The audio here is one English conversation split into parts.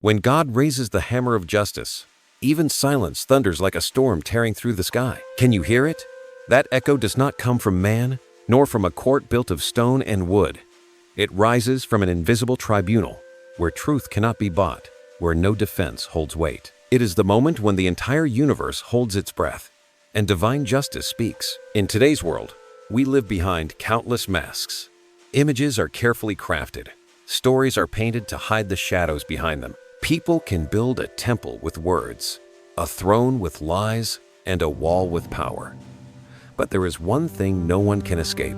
When God raises the hammer of justice, even silence thunders like a storm tearing through the sky. Can you hear it? That echo does not come from man, nor from a court built of stone and wood. It rises from an invisible tribunal, where truth cannot be bought, where no defense holds weight. It is the moment when the entire universe holds its breath, and divine justice speaks. In today's world, we live behind countless masks. Images are carefully crafted. Stories are painted to hide the shadows behind them. People can build a temple with words, a throne with lies, and a wall with power. But there is one thing no one can escape: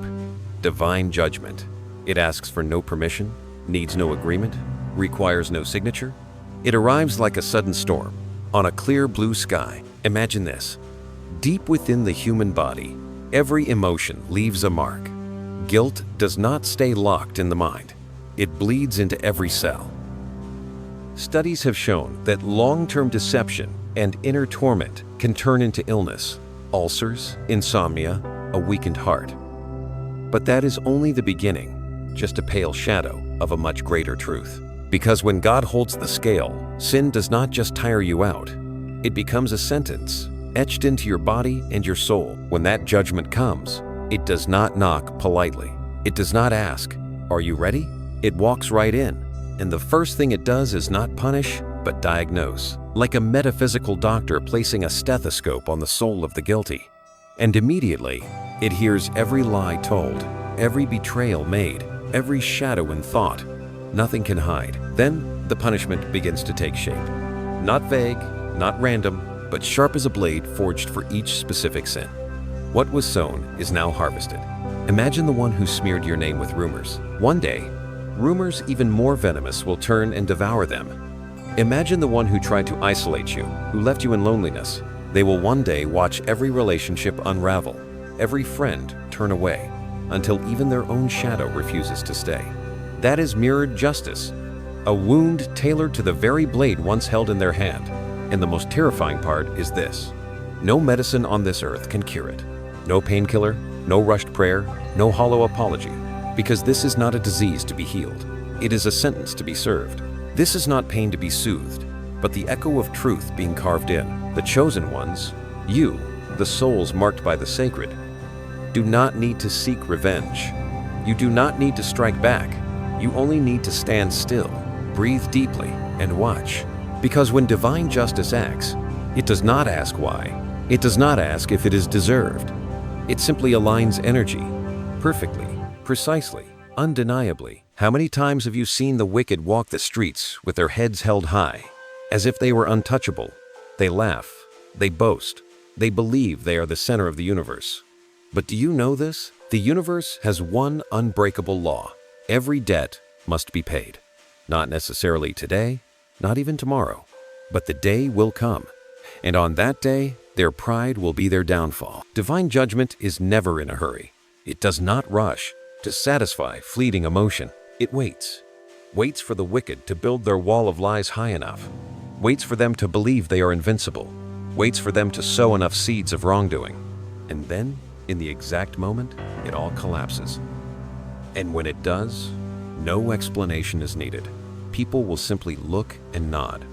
divine judgment. It asks for no permission, needs no agreement, requires no signature. It arrives like a sudden storm, on a clear blue sky. Imagine this. Deep within the human body, every emotion leaves a mark. Guilt does not stay locked in the mind. It bleeds into every cell. Studies have shown that long-term deception and inner torment can turn into illness, ulcers, insomnia, a weakened heart. But that is only the beginning, just a pale shadow of a much greater truth. Because when God holds the scale, sin does not just tire you out. It becomes a sentence, etched into your body and your soul. When that judgment comes, it does not knock politely. It does not ask, "Are you ready?" It walks right in, and the first thing it does is not punish, but diagnose, like a metaphysical doctor placing a stethoscope on the soul of the guilty. And immediately, it hears every lie told, every betrayal made, every shadow in thought. Nothing can hide. Then, the punishment begins to take shape. Not vague, not random, but sharp as a blade forged for each specific sin. What was sown is now harvested. Imagine the one who smeared your name with rumors. One day, rumors even more venomous will turn and devour them. Imagine the one who tried to isolate you, who left you in loneliness. They will one day watch every relationship unravel, every friend turn away, until even their own shadow refuses to stay. That is mirrored justice, a wound tailored to the very blade once held in their hand. And the most terrifying part is this: no medicine on this earth can cure it. No painkiller, no rushed prayer, no hollow apology. Because this is not a disease to be healed. It is a sentence to be served. This is not pain to be soothed, but the echo of truth being carved in. The chosen ones, you, the souls marked by the sacred, do not need to seek revenge. You do not need to strike back. You only need to stand still, breathe deeply, and watch. Because when divine justice acts, it does not ask why. It does not ask if it is deserved. It simply aligns energy, perfectly, precisely, undeniably. How many times have you seen the wicked walk the streets with their heads held high, as if they were untouchable? They laugh, they boast, they believe they are the center of the universe. But do you know this? The universe has one unbreakable law. Every debt must be paid. Not necessarily today, not even tomorrow, but the day will come. And on that day, their pride will be their downfall. Divine judgment is never in a hurry. It does not rush to satisfy fleeting emotion. It waits for the wicked to build their wall of lies high enough, waits for them to believe they are invincible, waits for them to sow enough seeds of wrongdoing. And then, in the exact moment, it all collapses. And when it does, no explanation is needed. People will simply look and nod.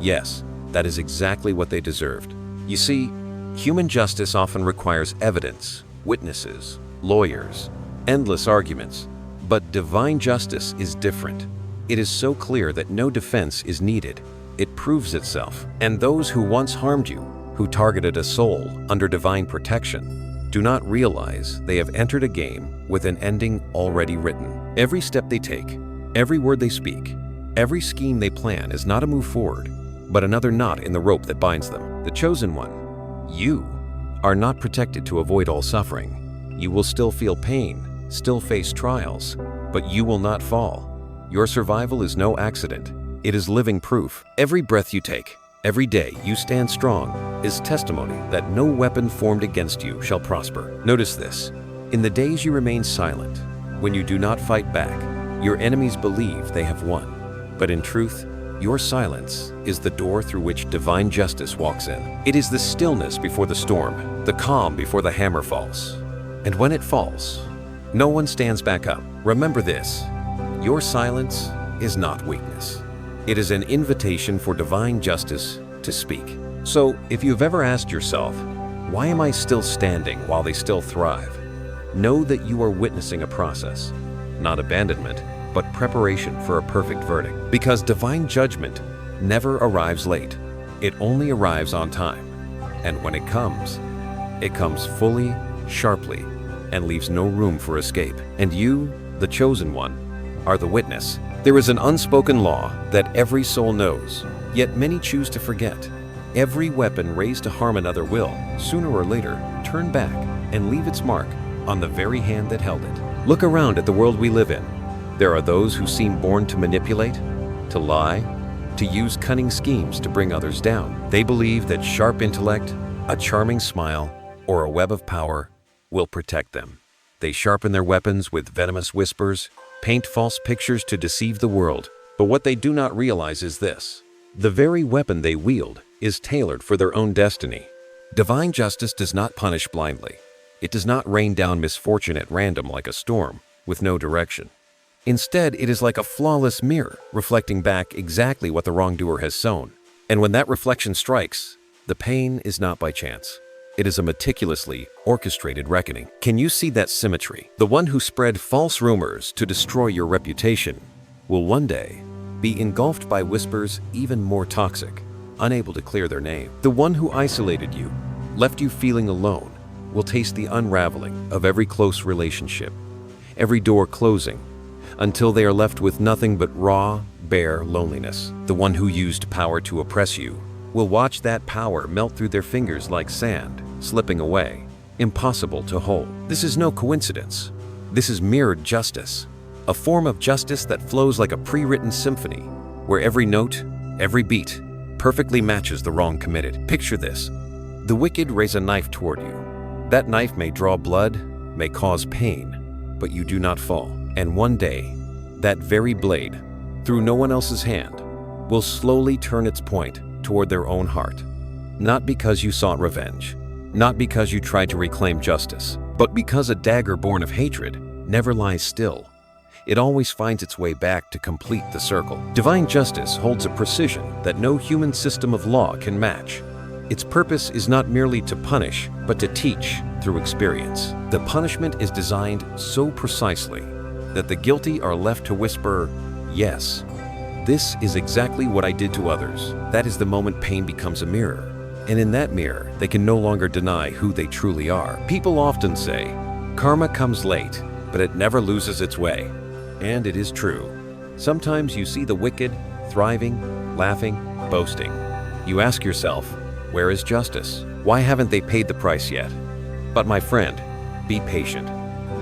Yes, that is exactly what they deserved. You see, human justice often requires evidence, witnesses, lawyers, endless arguments. But divine justice is different. It is so clear that no defense is needed. It proves itself. And those who once harmed you, who targeted a soul under divine protection, do not realize they have entered a game with an ending already written. Every step they take, every word they speak, every scheme they plan is not a move forward, but another knot in the rope that binds them. The chosen one, you, are not protected to avoid all suffering. You will still feel pain, still face trials, but you will not fall. Your survival is no accident. It is living proof. Every breath you take, every day you stand strong, is testimony that no weapon formed against you shall prosper. Notice this. In the days you remain silent, when you do not fight back, your enemies believe they have won. But in truth, your silence is the door through which divine justice walks in. It is the stillness before the storm, the calm before the hammer falls. And when it falls, no one stands back up. Remember this: your silence is not weakness. It is an invitation for divine justice to speak. So, if you've ever asked yourself, why am I still standing while they still thrive? Know that you are witnessing a process, not abandonment, but preparation for a perfect verdict. Because divine judgment never arrives late. It only arrives on time. And when it comes fully, sharply, and leaves no room for escape. And you, the chosen one, are the witness. There is an unspoken law that every soul knows, yet many choose to forget. Every weapon raised to harm another will, sooner or later, turn back and leave its mark on the very hand that held it. Look around at the world we live in. There are those who seem born to manipulate, to lie, to use cunning schemes to bring others down. They believe that sharp intellect, a charming smile, or a web of power will protect them. They sharpen their weapons with venomous whispers, paint false pictures to deceive the world. But what they do not realize is this: the very weapon they wield is tailored for their own destiny. Divine justice does not punish blindly. It does not rain down misfortune at random like a storm, with no direction. Instead, it is like a flawless mirror, reflecting back exactly what the wrongdoer has sown. And when that reflection strikes, the pain is not by chance. It is a meticulously orchestrated reckoning. Can you see that symmetry? The one who spread false rumors to destroy your reputation will one day be engulfed by whispers even more toxic, unable to clear their name. The one who isolated you, left you feeling alone, will taste the unraveling of every close relationship, every door closing, until they are left with nothing but raw, bare loneliness. The one who used power to oppress you will watch that power melt through their fingers like sand, slipping away, impossible to hold. This is no coincidence. This is mirrored justice, a form of justice that flows like a pre-written symphony, where every note, every beat, perfectly matches the wrong committed. Picture this: the wicked raise a knife toward you. That knife may draw blood, may cause pain, but you do not fall. And one day, that very blade, through no one else's hand, will slowly turn its point toward their own heart. Not because you sought revenge, not because you tried to reclaim justice, but because a dagger born of hatred never lies still. It always finds its way back to complete the circle. Divine justice holds a precision that no human system of law can match. Its purpose is not merely to punish, but to teach through experience. The punishment is designed so precisely that the guilty are left to whisper, "Yes, this is exactly what I did to others." That is the moment pain becomes a mirror. And in that mirror, they can no longer deny who they truly are. People often say, karma comes late, but it never loses its way. And it is true. Sometimes you see the wicked thriving, laughing, boasting. You ask yourself, where is justice? Why haven't they paid the price yet? But my friend, be patient.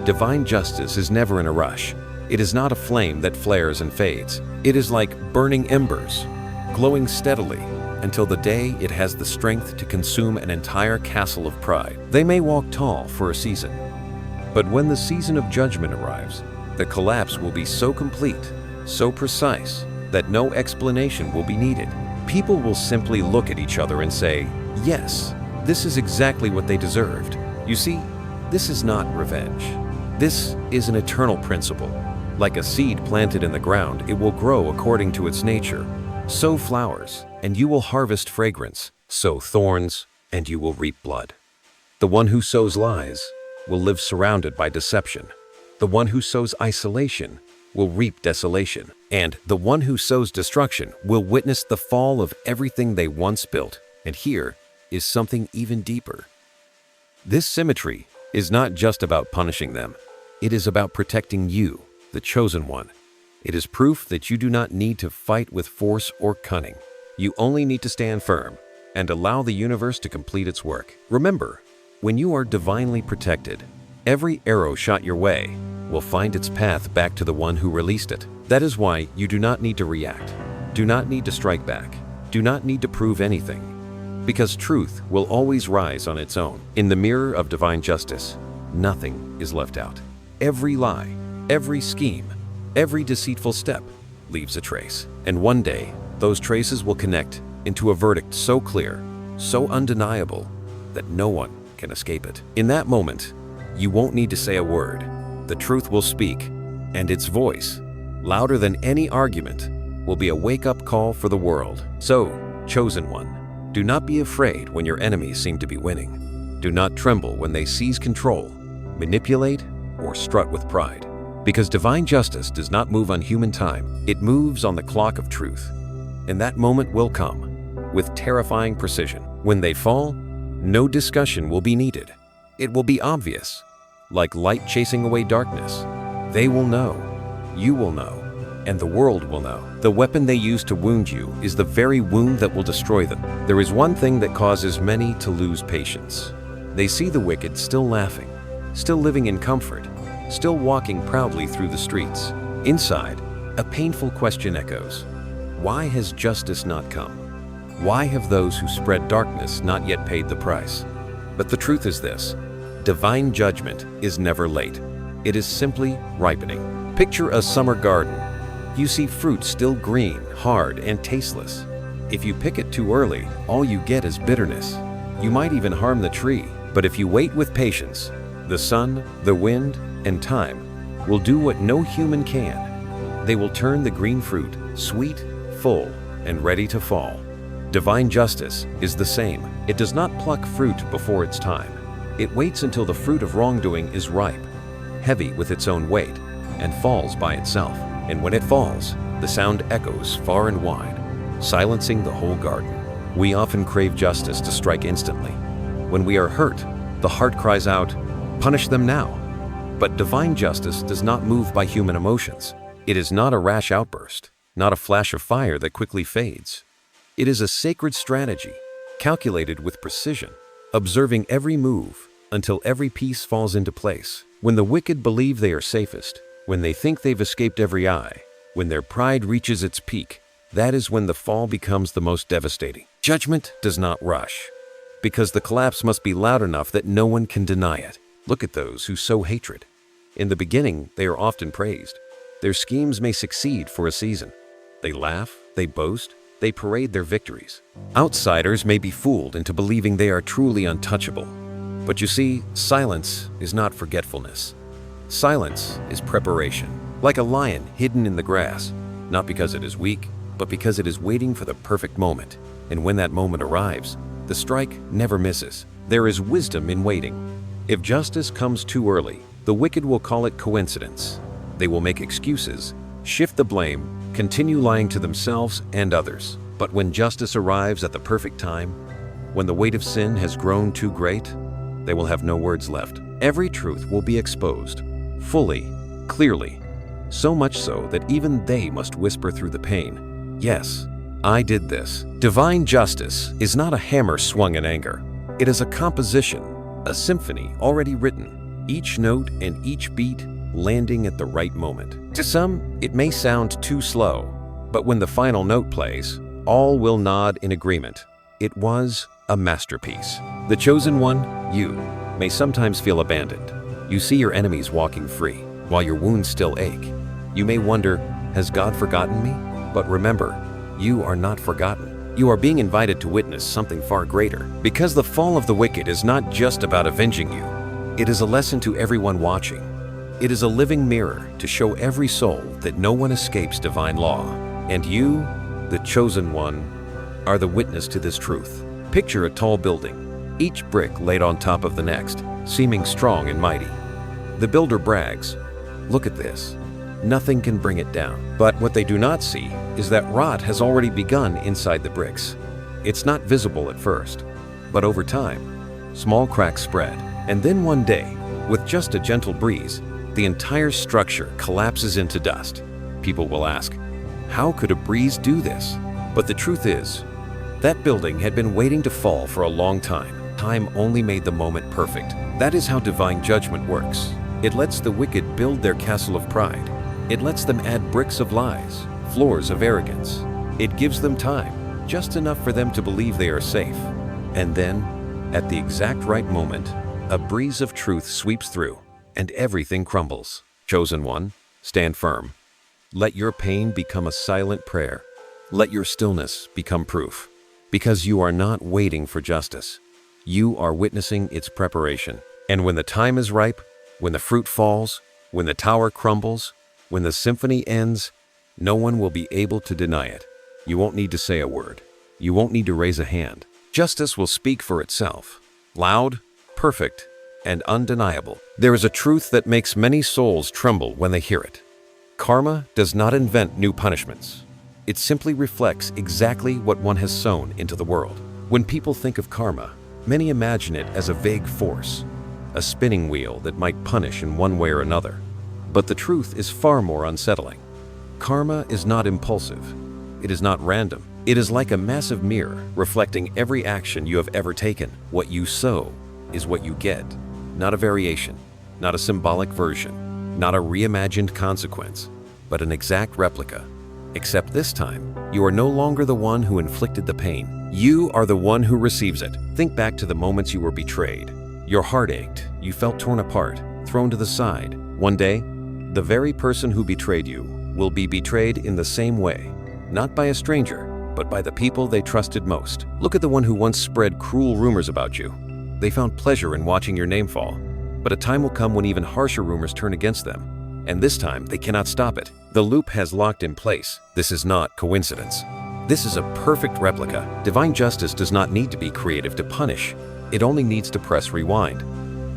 Divine justice is never in a rush. It is not a flame that flares and fades. It is like burning embers, glowing steadily until the day it has the strength to consume an entire castle of pride. They may walk tall for a season, but when the season of judgment arrives, the collapse will be so complete, so precise, that no explanation will be needed. People will simply look at each other and say, yes, this is exactly what they deserved. You see, this is not revenge. This is an eternal principle. Like a seed planted in the ground, it will grow according to its nature. Sow flowers, and you will harvest fragrance. Sow thorns, and you will reap blood. The one who sows lies will live surrounded by deception. The one who sows isolation will reap desolation. And the one who sows destruction will witness the fall of everything they once built. And here is something even deeper. This symmetry is not just about punishing them. It is about protecting you, the chosen one. It is proof that you do not need to fight with force or cunning. You only need to stand firm and allow the universe to complete its work. Remember, when you are divinely protected, every arrow shot your way will find its path back to the one who released it. That is why you do not need to react, do not need to strike back, do not need to prove anything, because truth will always rise on its own. In the mirror of divine justice, nothing is left out. Every lie, every scheme, every deceitful step leaves a trace. And one day, those traces will connect into a verdict so clear, so undeniable, that no one can escape it. In that moment, you won't need to say a word. The truth will speak, and its voice, louder than any argument, will be a wake-up call for the world. So, chosen one, do not be afraid when your enemies seem to be winning. Do not tremble when they seize control, manipulate, or strut with pride. Because divine justice does not move on human time, it moves on the clock of truth. And that moment will come, with terrifying precision. When they fall, no discussion will be needed. It will be obvious, like light chasing away darkness. They will know, you will know, and the world will know. The weapon they use to wound you is the very wound that will destroy them. There is one thing that causes many to lose patience. They see the wicked still laughing, still living in comfort, still walking proudly through the streets. Inside, a painful question echoes. Why has justice not come? Why have those who spread darkness not yet paid the price? But the truth is this: divine judgment is never late. It is simply ripening. Picture a summer garden. You see fruit still green, hard, and tasteless. If you pick it too early, all you get is bitterness. You might even harm the tree. But if you wait with patience, the sun, the wind, and time will do what no human can. They will turn the green fruit sweet, full, and ready to fall. Divine justice is the same. It does not pluck fruit before its time. It waits until the fruit of wrongdoing is ripe, heavy with its own weight, and falls by itself. And when it falls, the sound echoes far and wide, silencing the whole garden. We often crave justice to strike instantly. When we are hurt, the heart cries out, "Punish them now." But divine justice does not move by human emotions. It is not a rash outburst, not a flash of fire that quickly fades. It is a sacred strategy, calculated with precision, observing every move until every piece falls into place. When the wicked believe they are safest, when they think they've escaped every eye, when their pride reaches its peak, that is when the fall becomes the most devastating. Judgment does not rush, because the collapse must be loud enough that no one can deny it. Look at those who sow hatred. In the beginning, they are often praised. Their schemes may succeed for a season. They laugh, they boast, they parade their victories. Outsiders may be fooled into believing they are truly untouchable. But you see, silence is not forgetfulness. Silence is preparation, like a lion hidden in the grass, not because it is weak, but because it is waiting for the perfect moment. And when that moment arrives, the strike never misses. There is wisdom in waiting. If justice comes too early, the wicked will call it coincidence. They will make excuses, shift the blame, continue lying to themselves and others. But when justice arrives at the perfect time, when the weight of sin has grown too great, they will have no words left. Every truth will be exposed, fully, clearly, so much so that even they must whisper through the pain, "Yes, I did this." Divine justice is not a hammer swung in anger. It is a composition, a symphony already written, each note and each beat landing at the right moment. To some, it may sound too slow, but when the final note plays, all will nod in agreement. It was a masterpiece. The chosen one, you, may sometimes feel abandoned. You see your enemies walking free, while your wounds still ache. You may wonder, has God forgotten me? But remember, you are not forgotten. You are being invited to witness something far greater. Because the fall of the wicked is not just about avenging you. It is a lesson to everyone watching. It is a living mirror to show every soul that no one escapes divine law. And you, the chosen one, are the witness to this truth. Picture a tall building, each brick laid on top of the next, seeming strong and mighty. The builder brags, "Look at this. Nothing can bring it down." But what they do not see is that rot has already begun inside the bricks. It's not visible at first, but over time, small cracks spread. And then one day, with just a gentle breeze, the entire structure collapses into dust. People will ask, how could a breeze do this? But the truth is, that building had been waiting to fall for a long time. Time only made the moment perfect. That is how divine judgment works. It lets the wicked build their castle of pride. It lets them add bricks of lies, floors of arrogance. It gives them time, just enough for them to believe they are safe. And then, at the exact right moment, a breeze of truth sweeps through, and everything crumbles. Chosen one, stand firm. Let your pain become a silent prayer. Let your stillness become proof. Because you are not waiting for justice. You are witnessing its preparation. And when the time is ripe, when the fruit falls, when the tower crumbles, when the symphony ends, No one will be able to deny it. You won't need to say a word. You won't need to raise a hand. Justice will speak for itself. Loud, perfect, and undeniable. There is a truth that makes many souls tremble when they hear it. Karma does not invent new punishments. It simply reflects exactly what one has sown into the world. When people think of karma, many imagine it as a vague force, a spinning wheel that might punish in one way or another. But the truth is far more unsettling. Karma is not impulsive. It is not random. It is like a massive mirror reflecting every action you have ever taken. What you sow is what you get, not a variation, not a symbolic version, not a reimagined consequence, but an exact replica. Except this time, you are no longer the one who inflicted the pain. You are the one who receives it. Think back to the moments you were betrayed. Your heart ached, you felt torn apart, thrown to the side. One day, the very person who betrayed you will be betrayed in the same way, not by a stranger, but by the people they trusted most. Look at the one who once spread cruel rumors about you. They found pleasure in watching your name fall, but a time will come when even harsher rumors turn against them, and this time they cannot stop it. The loop has locked in place. This is not coincidence. This is a perfect replica. Divine justice does not need to be creative to punish. It only needs to press rewind.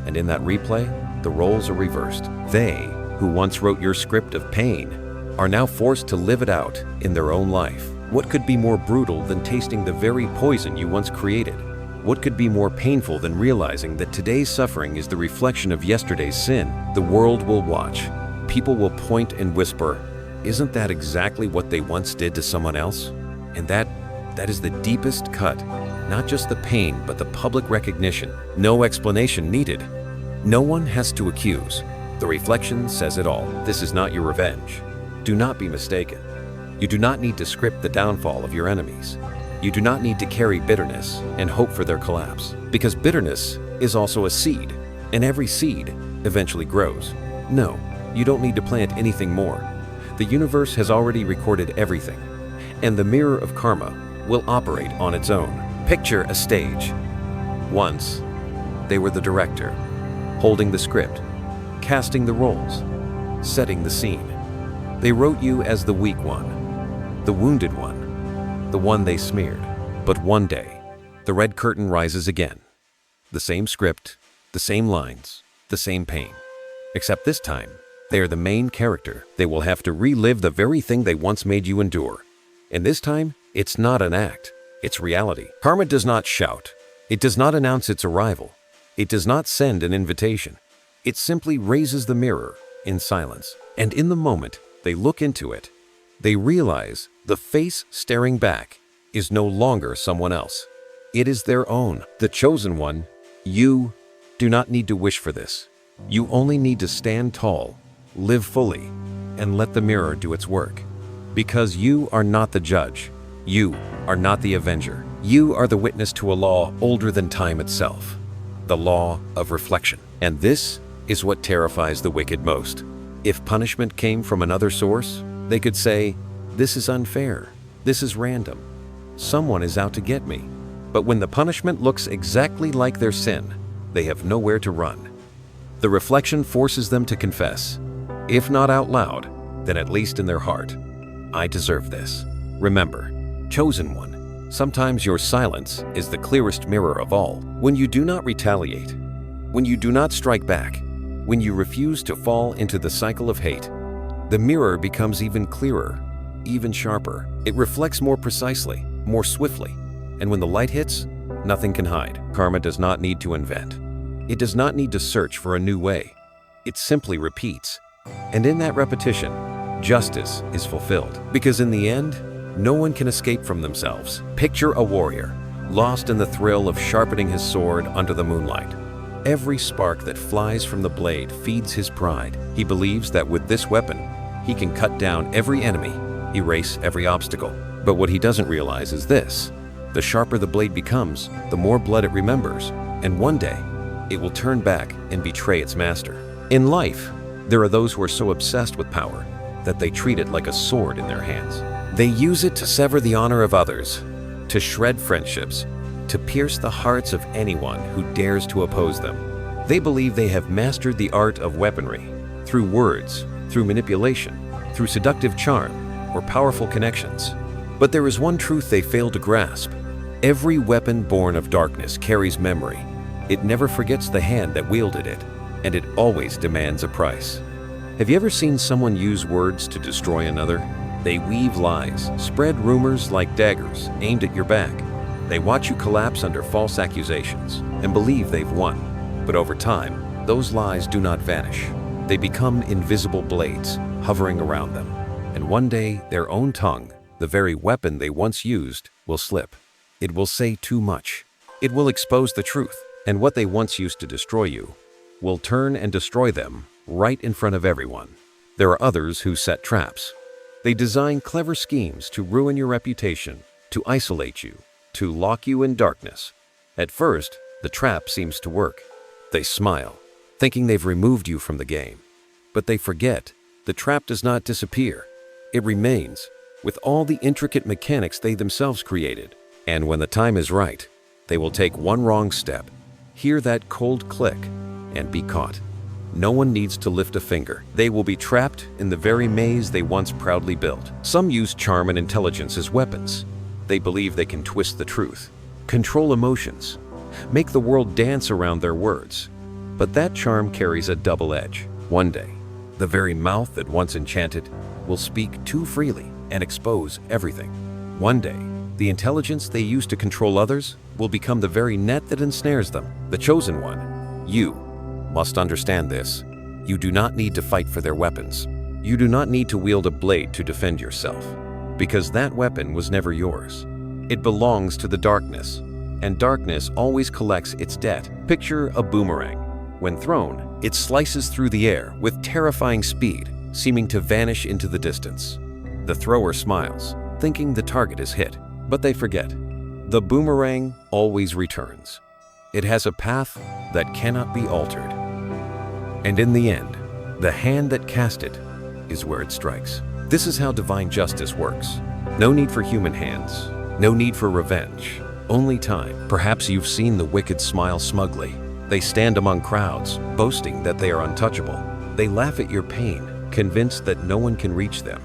And in that replay, the roles are reversed. They, who once wrote your script of pain, are now forced to live it out in their own life. What could be more brutal than tasting the very poison you once created? What could be more painful than realizing that today's suffering is the reflection of yesterday's sin? The world will watch. People will point and whisper, "Isn't that exactly what they once did to someone else?" And that is the deepest cut. Not just the pain, but the public recognition. No explanation needed. No one has to accuse. The reflection says it all. This is not your revenge. Do not be mistaken. You do not need to script the downfall of your enemies. You do not need to carry bitterness and hope for their collapse, because bitterness is also a seed, and every seed eventually grows. No, you don't need to plant anything more. The universe has already recorded everything, and the mirror of karma will operate on its own. Picture a stage. Once, they were the director, holding the script, casting the roles, setting the scene. They wrote you as the weak one, the wounded one, the one they smeared. But one day, the red curtain rises again. The same script, the same lines, the same pain. Except this time, they are the main character. They will have to relive the very thing they once made you endure. And this time, it's not an act, it's reality. Karma does not shout. It does not announce its arrival. It does not send an invitation. It simply raises the mirror in silence. And in the moment they look into it, they realize the face staring back is no longer someone else. It is their own, the chosen one. You do not need to wish for this. You only need to stand tall, live fully, and let the mirror do its work. Because you are not the judge. You are not the avenger. You are the witness to a law older than time itself, the law of reflection. And this is what terrifies the wicked most. If punishment came from another source, they could say, "This is unfair. This is random. Someone is out to get me." But when the punishment looks exactly like their sin, they have nowhere to run. The reflection forces them to confess, if not out loud, then at least in their heart, "I deserve this." Remember, chosen one, sometimes your silence is the clearest mirror of all. When you do not retaliate, when you do not strike back, when you refuse to fall into the cycle of hate, the mirror becomes even clearer, even sharper. It reflects more precisely, more swiftly, and when the light hits, nothing can hide. Karma does not need to invent. It does not need to search for a new way. It simply repeats. And in that repetition, justice is fulfilled. Because in the end, no one can escape from themselves. Picture a warrior, lost in the thrill of sharpening his sword under the moonlight. Every spark that flies from the blade feeds his pride. He believes that with this weapon, he can cut down every enemy, erase every obstacle. But what he doesn't realize is this: the sharper the blade becomes, the more blood it remembers, and one day, it will turn back and betray its master. In life, there are those who are so obsessed with power that they treat it like a sword in their hands. They use it to sever the honor of others, to shred friendships, to pierce the hearts of anyone who dares to oppose them. They believe they have mastered the art of weaponry, through words, through manipulation, through seductive charm. or powerful connections. But there is one truth they fail to grasp. Every weapon born of darkness carries memory. It never forgets the hand that wielded it, and it always demands a price. Have you ever seen someone use words to destroy another? They weave lies, spread rumors like daggers aimed at your back. They watch you collapse under false accusations and believe they've won. But over time, those lies do not vanish. They become invisible blades hovering around them. And one day, their own tongue, the very weapon they once used, will slip. It will say too much. It will expose the truth, and what they once used to destroy you will turn and destroy them right in front of everyone. There are others who set traps. They design clever schemes to ruin your reputation, to isolate you, to lock you in darkness. At first, the trap seems to work. They smile, thinking they've removed you from the game. But they forget, the trap does not disappear. It remains, with all the intricate mechanics they themselves created. And when the time is right, they will take one wrong step, hear that cold click, and be caught. No one needs to lift a finger. They will be trapped in the very maze they once proudly built. Some use charm and intelligence as weapons. They believe they can twist the truth, control emotions, make the world dance around their words. But that charm carries a double edge. One day, the very mouth that once enchanted will speak too freely and expose everything. One day, the intelligence they use to control others will become the very net that ensnares them. The chosen one, you, must understand this. You do not need to fight for their weapons. You do not need to wield a blade to defend yourself, because that weapon was never yours. It belongs to the darkness, and darkness always collects its debt. Picture a boomerang. When thrown, it slices through the air with terrifying speed, seeming to vanish into the distance. The thrower smiles, thinking the target is hit, but they forget. The boomerang always returns. It has a path that cannot be altered. And in the end, the hand that cast it is where it strikes. This is how divine justice works. No need for human hands, no need for revenge, only time. Perhaps you've seen the wicked smile smugly. They stand among crowds, boasting that they are untouchable. They laugh at your pain, convinced that no one can reach them.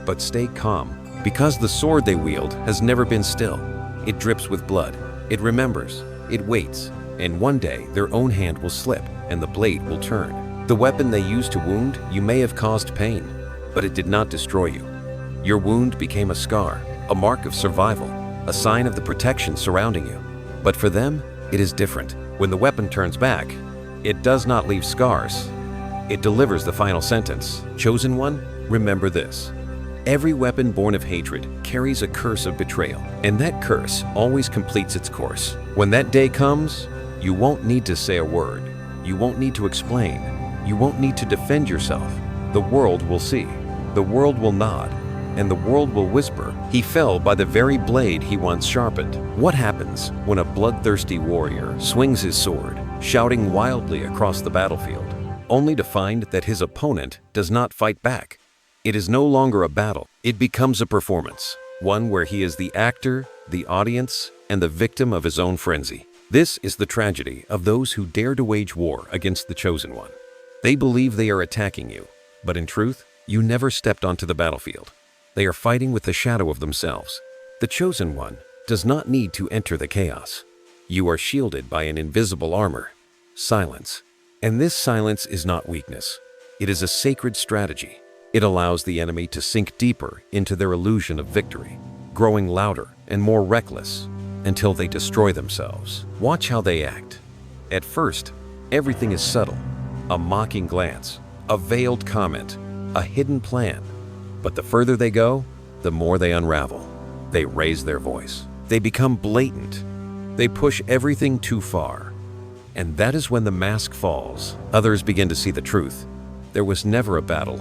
But stay calm, because the sword they wield has never been still. It drips with blood. It remembers. It waits. And one day, their own hand will slip, and the blade will turn. The weapon they used to wound, you may have caused pain, but it did not destroy you. Your wound became a scar, a mark of survival, a sign of the protection surrounding you. But for them, it is different. When the weapon turns back, it does not leave scars. It delivers the final sentence. Chosen one, remember this. Every weapon born of hatred carries a curse of betrayal, and that curse always completes its course. When that day comes, you won't need to say a word. You won't need to explain. You won't need to defend yourself. The world will see. The world will nod. And the world will whisper, he fell by the very blade he once sharpened. What happens when a bloodthirsty warrior swings his sword, shouting wildly across the battlefield, only to find that his opponent does not fight back? It is no longer a battle. It becomes a performance, one where he is the actor, the audience, and the victim of his own frenzy. This is the tragedy of those who dare to wage war against the Chosen One. They believe they are attacking you, but in truth, you never stepped onto the battlefield. They are fighting with the shadow of themselves. The Chosen One does not need to enter the chaos. You are shielded by an invisible armor, silence. And this silence is not weakness. It is a sacred strategy. It allows the enemy to sink deeper into their illusion of victory, growing louder and more reckless until they destroy themselves. Watch how they act. At first, everything is subtle. A mocking glance, a veiled comment, a hidden plan. But the further they go, the more they unravel. They raise their voice. They become blatant. They push everything too far. And that is when the mask falls. Others begin to see the truth. There was never a battle.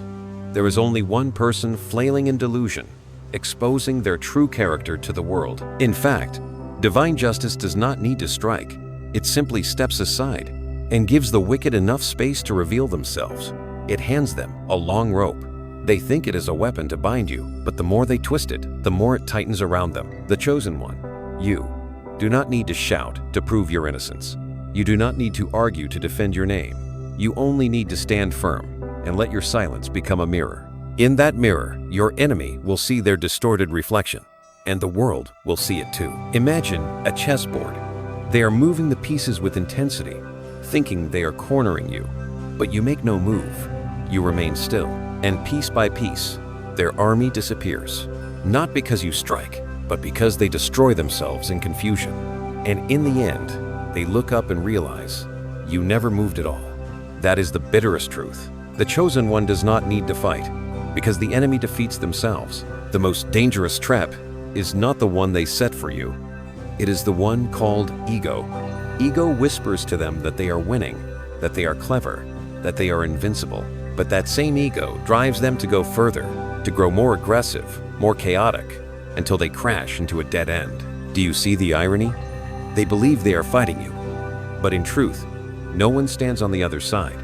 There was only one person flailing in delusion, exposing their true character to the world. In fact, divine justice does not need to strike. It simply steps aside and gives the wicked enough space to reveal themselves. It hands them a long rope. They think it is a weapon to bind you, but the more they twist it, the more it tightens around them. The Chosen One, you, do not need to shout to prove your innocence. You do not need to argue to defend your name. You only need to stand firm and let your silence become a mirror. In that mirror, your enemy will see their distorted reflection, and the world will see it too. Imagine a chessboard. They are moving the pieces with intensity, thinking they are cornering you, but you make no move. You remain still, and piece by piece, their army disappears. Not because you strike, but because they destroy themselves in confusion. And in the end, they look up and realize, you never moved at all. That is the bitterest truth. The chosen one does not need to fight, because the enemy defeats themselves. The most dangerous trap is not the one they set for you. It is the one called ego. Ego whispers to them that they are winning, that they are clever, that they are invincible. But that same ego drives them to go further, to grow more aggressive, more chaotic, until they crash into a dead end. Do you see the irony? They believe they are fighting you, but in truth, no one stands on the other side.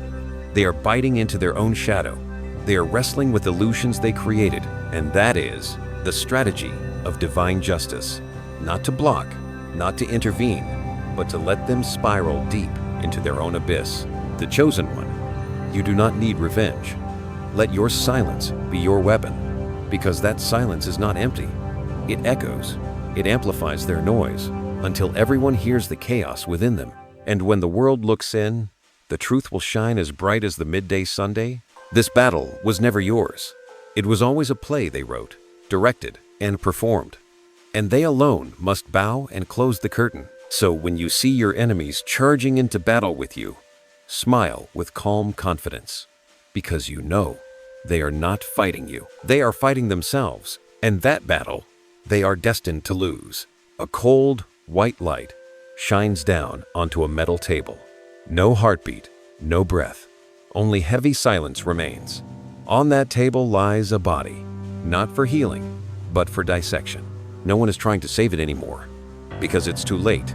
They are biting into their own shadow. They are wrestling with illusions they created, and that is the strategy of divine justice. Not to block, not to intervene, but to let them spiral deep into their own abyss. The chosen one, you do not need revenge. Let your silence be your weapon, because that silence is not empty. It echoes, it amplifies their noise, until everyone hears the chaos within them. And when the world looks in, the truth will shine as bright as the midday Sunday. This battle was never yours. It was always a play they wrote, directed, and performed. And they alone must bow and close the curtain. So when you see your enemies charging into battle with you, smile with calm confidence, because you know they are not fighting you. They are fighting themselves, and that battle they are destined to lose. A cold, white light shines down onto a metal table. No heartbeat, no breath, only heavy silence remains. On that table lies a body, not for healing, but for dissection. No one is trying to save it anymore, because it's too late.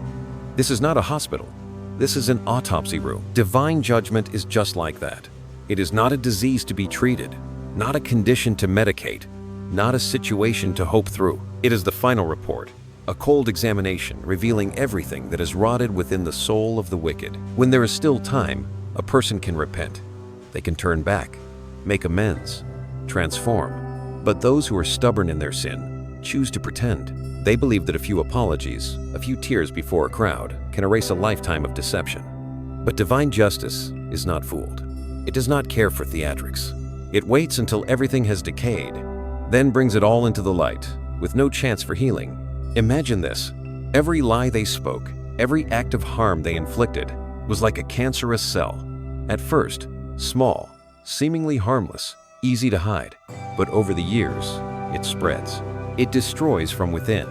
This is not a hospital. This is an autopsy room. Divine judgment is just like that. It is not a disease to be treated, not a condition to medicate, not a situation to hope through. It is the final report, a cold examination revealing everything that is rotted within the soul of the wicked. When there is still time, a person can repent. They can turn back, make amends, transform. But those who are stubborn in their sin choose to pretend. They believe that a few apologies, a few tears before a crowd, can erase a lifetime of deception. But divine justice is not fooled. It does not care for theatrics. It waits until everything has decayed, then brings it all into the light, with no chance for healing. Imagine this. Every lie they spoke, every act of harm they inflicted, was like a cancerous cell. At first, small, seemingly harmless, easy to hide. But over the years, it spreads. It destroys from within.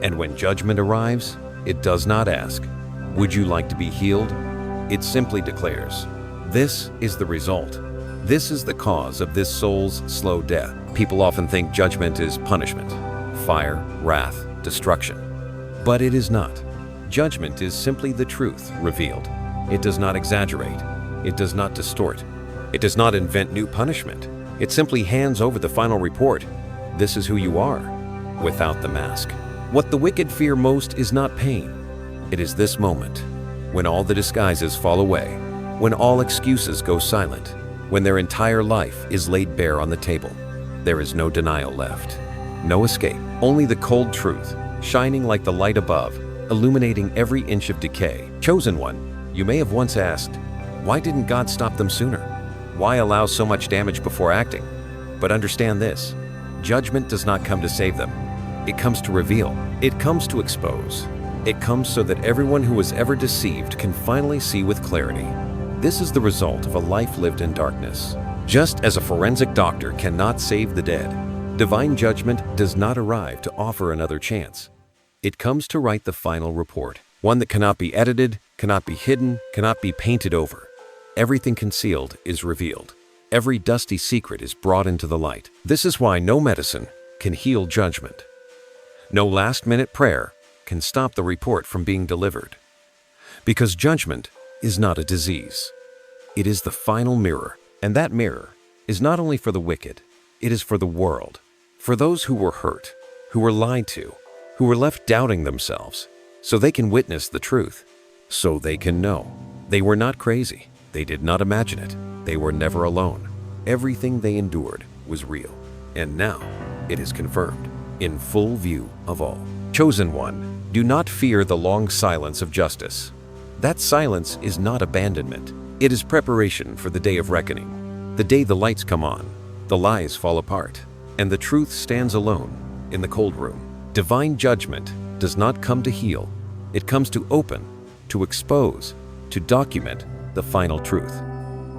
And when judgment arrives, it does not ask, "Would you like to be healed?" It simply declares, "This is the result. This is the cause of this soul's slow death." People often think judgment is punishment, fire, wrath, destruction. But it is not. Judgment is simply the truth revealed. It does not exaggerate. It does not distort. It does not invent new punishment. It simply hands over the final report. This is who you are, without the mask. What the wicked fear most is not pain. It is this moment, when all the disguises fall away, when all excuses go silent, when their entire life is laid bare on the table. There is no denial left, no escape, only the cold truth, shining like the light above, illuminating every inch of decay. Chosen one, you may have once asked, why didn't God stop them sooner? Why allow so much damage before acting? But understand this, judgment does not come to save them. It comes to reveal. It comes to expose. It comes so that everyone who was ever deceived can finally see with clarity. This is the result of a life lived in darkness. Just as a forensic doctor cannot save the dead, divine judgment does not arrive to offer another chance. It comes to write the final report, one that cannot be edited, cannot be hidden, cannot be painted over. Everything concealed is revealed. Every dusty secret is brought into the light. This is why no medicine can heal judgment. No last-minute prayer can stop the report from being delivered. Because judgment is not a disease. It is the final mirror. And that mirror is not only for the wicked, it is for the world. For those who were hurt, who were lied to, who were left doubting themselves, so they can witness the truth, so they can know. They were not crazy. They did not imagine it. They were never alone. Everything they endured, was real, and now it is confirmed, in full view of all. Chosen one, do not fear the long silence of justice. That silence is not abandonment. It is preparation for the day of reckoning, the day the lights come on, the lies fall apart, and the truth stands alone in the cold room. Divine judgment does not come to heal. It comes to open, to expose, to document the final truth.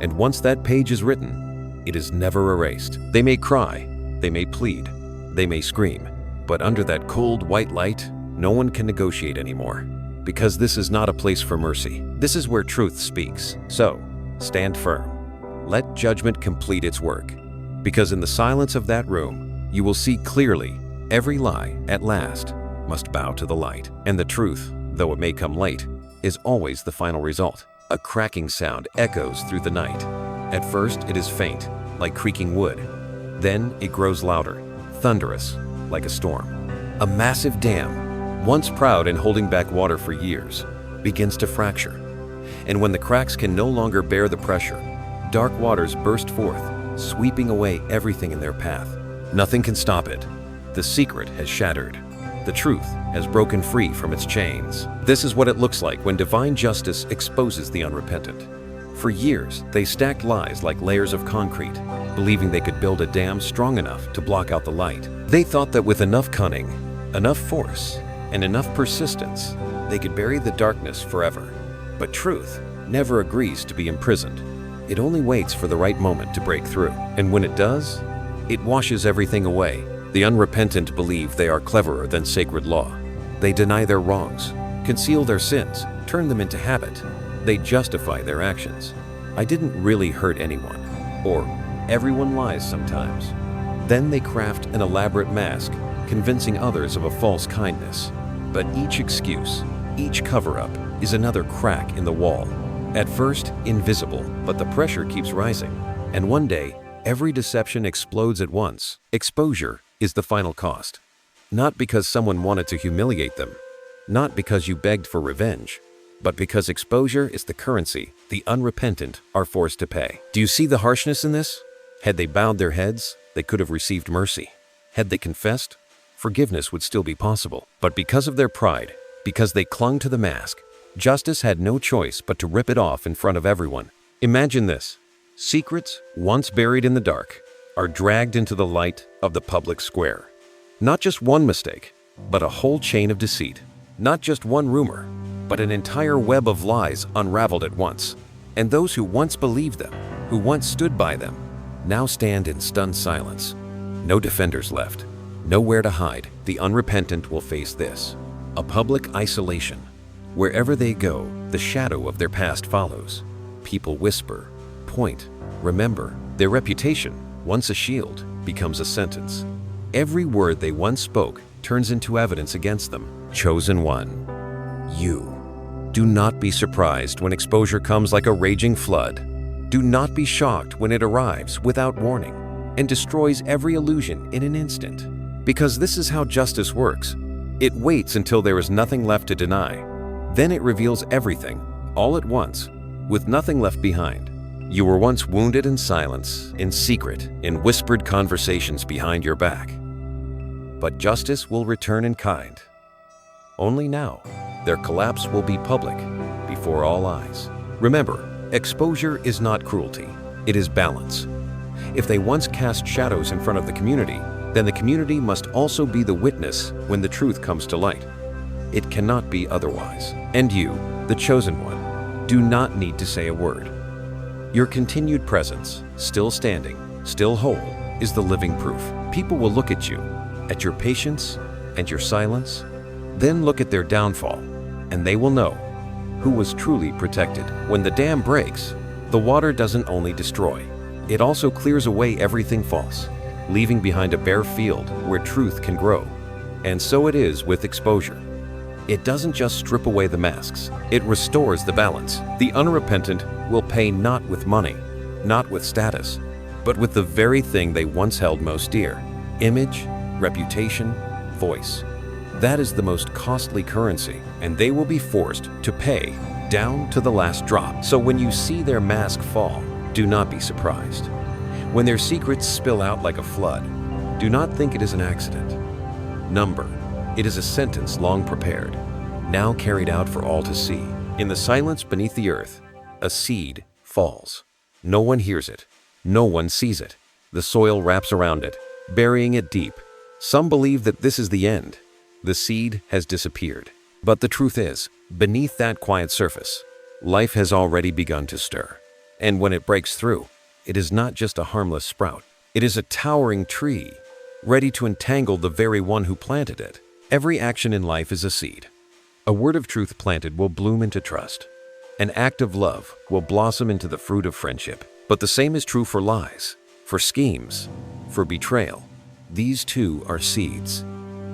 And once that page is written, it is never erased. They may cry, they may plead, they may scream, but under that cold white light, no one can negotiate anymore. Because this is not a place for mercy. This is where truth speaks. So, stand firm. Let judgment complete its work. Because in the silence of that room, you will see clearly every lie, at last, must bow to the light. And the truth, though it may come late, is always the final result. A cracking sound echoes through the night. At first, it is faint, like creaking wood. Then it grows louder, thunderous, like a storm. A massive dam, once proud and holding back water for years, begins to fracture. And when the cracks can no longer bear the pressure, dark waters burst forth, sweeping away everything in their path. Nothing can stop it. The secret has shattered. The truth has broken free from its chains. This is what it looks like when divine justice exposes the unrepentant. For years, they stacked lies like layers of concrete, believing they could build a dam strong enough to block out the light. They thought that with enough cunning, enough force, and enough persistence, they could bury the darkness forever. But truth never agrees to be imprisoned. It only waits for the right moment to break through. And when it does, it washes everything away. The unrepentant believe they are cleverer than sacred law. They deny their wrongs, conceal their sins, turn them into habit. They justify their actions. I didn't really hurt anyone. Or, everyone lies sometimes. Then they craft an elaborate mask, convincing others of a false kindness. But each excuse, each cover-up, is another crack in the wall. At first, invisible, but the pressure keeps rising. And one day, every deception explodes at once. Exposure is the final cost. Not because someone wanted to humiliate them, not because you begged for revenge, but because exposure is the currency the unrepentant are forced to pay. Do you see the harshness in this? Had they bowed their heads, they could have received mercy. Had they confessed, forgiveness would still be possible. But because of their pride, because they clung to the mask, justice had no choice but to rip it off in front of everyone. Imagine this. Secrets, once buried in the dark, are dragged into the light of the public square. Not just one mistake, but a whole chain of deceit. Not just one rumor, but an entire web of lies unraveled at once. And those who once believed them, who once stood by them, now stand in stunned silence. No defenders left, nowhere to hide. The unrepentant will face this: a public isolation. Wherever they go, the shadow of their past follows. People whisper, point, remember. Their reputation, once a shield, becomes a sentence. Every word they once spoke turns into evidence against them. Chosen one, you. Do not be surprised when exposure comes like a raging flood. Do not be shocked when it arrives without warning and destroys every illusion in an instant. Because this is how justice works. It waits until there is nothing left to deny. Then it reveals everything, all at once, with nothing left behind. You were once wounded in silence, in secret, in whispered conversations behind your back. But justice will return in kind. Only now, their collapse will be public, before all eyes. Remember, exposure is not cruelty, it is balance. If they once cast shadows in front of the community, then the community must also be the witness when the truth comes to light. It cannot be otherwise. And you, the chosen one, do not need to say a word. Your continued presence, still standing, still whole, is the living proof. People will look at you, at your patience and your silence, then look at their downfall, and they will know who was truly protected. When the dam breaks, the water doesn't only destroy, it also clears away everything false, leaving behind a bare field where truth can grow. And so it is with exposure. It doesn't just strip away the masks, it restores the balance. The unrepentant will pay not with money, not with status, but with the very thing they once held most dear: image, reputation, voice. That is the most costly currency, and they will be forced to pay down to the last drop. So when you see their mask fall, do not be surprised. When their secrets spill out like a flood, do not think it is an accident. Number, it is a sentence long prepared, now carried out for all to see. In the silence beneath the earth, a seed falls. No one hears it. No one sees it. The soil wraps around it, burying it deep. Some believe that this is the end. The seed has disappeared. But the truth is, beneath that quiet surface, life has already begun to stir. And when it breaks through, it is not just a harmless sprout. It is a towering tree, ready to entangle the very one who planted it. Every action in life is a seed. A word of truth planted will bloom into trust. An act of love will blossom into the fruit of friendship. But the same is true for lies, for schemes, for betrayal. These too are seeds.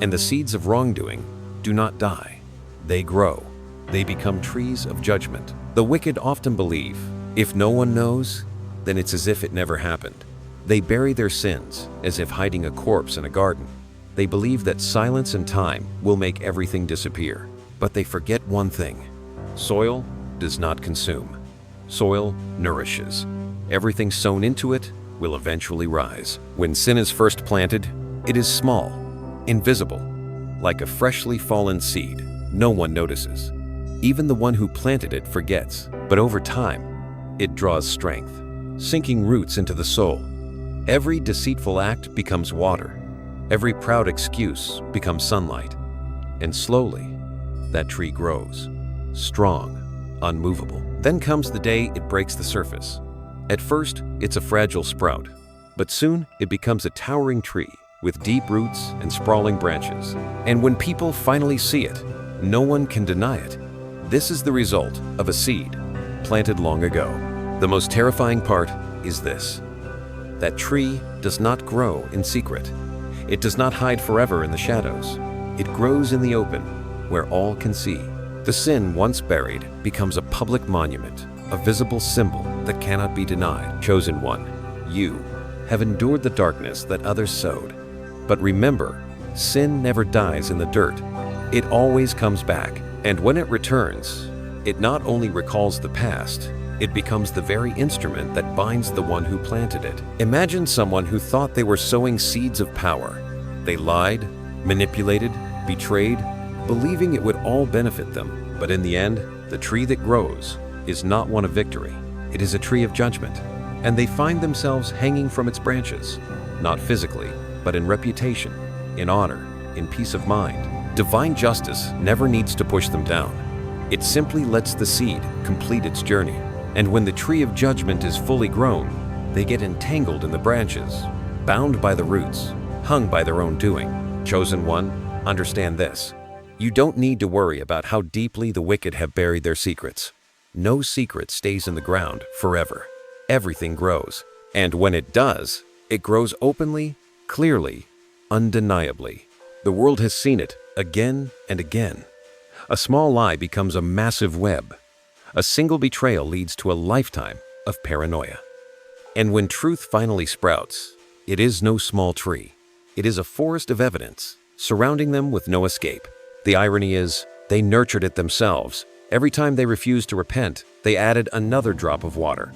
And the seeds of wrongdoing do not die. They grow. They become trees of judgment. The wicked often believe, if no one knows, then it's as if it never happened. They bury their sins as if hiding a corpse in a garden. They believe that silence and time will make everything disappear. But they forget one thing. Soil does not consume. Soil nourishes. Everything sown into it will eventually rise. When sin is first planted, it is small, invisible, like a freshly fallen seed. No one notices. Even the one who planted it forgets. But over time, it draws strength, sinking roots into the soul. Every deceitful act becomes water. Every proud excuse becomes sunlight. And slowly, that tree grows, strong, unmovable. Then comes the day it breaks the surface. At first, it's a fragile sprout, but soon it becomes a towering tree with deep roots and sprawling branches. And when people finally see it, no one can deny it. This is the result of a seed planted long ago. The most terrifying part is this: that tree does not grow in secret. It does not hide forever in the shadows. It grows in the open, where all can see. The sin once buried becomes a public monument, a visible symbol that cannot be denied. Chosen one, you have endured the darkness that others sowed. But remember, sin never dies in the dirt. It always comes back. And when it returns, it not only recalls the past, it becomes the very instrument that binds the one who planted it. Imagine someone who thought they were sowing seeds of power. They lied, manipulated, betrayed, believing it would all benefit them. But in the end, the tree that grows is not one of victory. It is a tree of judgment. And they find themselves hanging from its branches, not physically, but in reputation, in honor, in peace of mind. Divine justice never needs to push them down. It simply lets the seed complete its journey. And when the tree of judgment is fully grown, they get entangled in the branches, bound by the roots, hung by their own doing. Chosen one, understand this. You don't need to worry about how deeply the wicked have buried their secrets. No secret stays in the ground forever. Everything grows. And when it does, it grows openly, clearly, undeniably. The world has seen it again and again. A small lie becomes a massive web. A single betrayal leads to a lifetime of paranoia. And when truth finally sprouts, it is no small tree. It is a forest of evidence, surrounding them with no escape. The irony is, they nurtured it themselves. Every time they refused to repent, they added another drop of water.